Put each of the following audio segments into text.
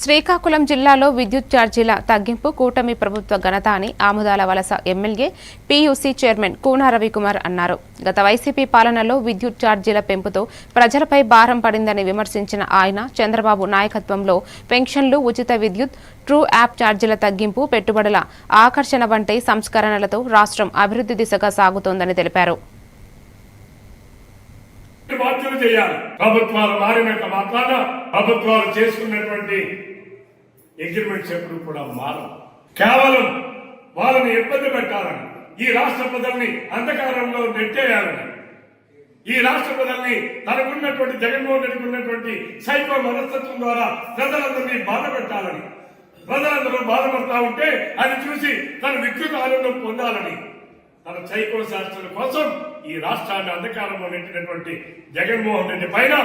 శ్రీకాకుళం జిల్లాలో విద్యుత్ ఛార్జీల తగ్గింపు కూటమి ప్రభుత్వ ఘనత అని ఆముదాల వలస MLA PUC chairman Koona Ravikumar అన్నారు. గత వైసీపీ పాలనలో విద్యుత్ ఛార్జీల పెంపుతో ప్రజలపై భారం పడిందని విమర్శించిన ఆయన చంద్రబాబు నాయకత్వంలో పెన్షన్లు, ఉచిత విద్యుత్, ట్రూ యాప్ ఛార్జీల తగ్గింపు, పెట్టుబడుల ఆకర్షణ వంటి సంస్కరణలతో రాష్ట్రం అభివృద్ధి దిశగా సాగుతోందని తెలిపారు. ప్రభుత్వాలు మారినంత మాత్రాన ప్రభుత్వాలు చేసుకున్నటువంటి అగ్రిమెంట్స్ ఎప్పుడు కూడా మారవు. కేవలం వాళ్ళని ఇబ్బంది పెట్టాలని, ఈ రాష్ట్ర ప్రజల్ని అంధకారంలో నెట్టేయాలని, ఈ రాష్ట్ర ప్రజల్ని తనకున్నటువంటి జగన్మోహన్ రెడ్డికి ఉన్నటువంటి సైకో మనస్తత్వం ద్వారా ప్రజలందరినీ బాధ పెట్టాలని, ప్రజలందరూ బాధపడతా ఉంటే అది చూసి తన వికృత ఆనందం పొందాలని, తన సైకో శాస్త్రాల కోసం ఈ రాష్ట్రాన్ని అంధకారంలో నెట్టినటువంటి జగన్మోహన్ రెడ్డి పైన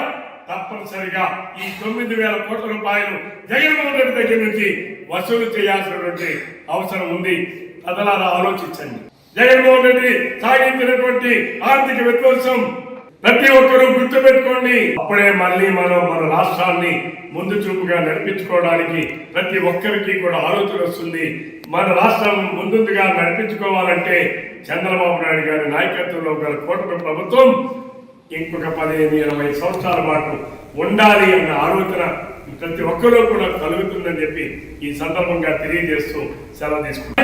తప్పనిసరిగా ఈ 9,000 కోట్ల రూపాయలు జగన్మోహన్ రెడ్డి దగ్గర నుంచి వసూలు చేయాల్సినటువంటి అవసరం ఉంది. ప్రజలారా ఆలోచించండి. జగన్మోహన్ రెడ్డి సాగించినటువంటి ఆర్థిక విధ్వంసం ప్రతి ఒక్కరూ గుర్తుపెట్టుకోండి. అప్పుడే మళ్ళీ మనం మన రాష్ట్రాన్ని ముందు చూపుగా నడిపించుకోవడానికి ప్రతి ఒక్కరికి కూడా ఆలోచన వస్తుంది. మన రాష్ట్రం ముందుగా నడిపించుకోవాలంటే చంద్రబాబు నాయుడు గారి నాయకత్వంలో గల కూటమి ప్రభుత్వం ఇంకొక 15-20 సంవత్సరాల పాటు ఉండాలి అన్న ఆలోచన ప్రతి ఒక్కరూ కూడా కలుగుతుందని చెప్పి ఈ సందర్భంగా తెలియజేస్తూ సెలవు తీసుకుంటాం.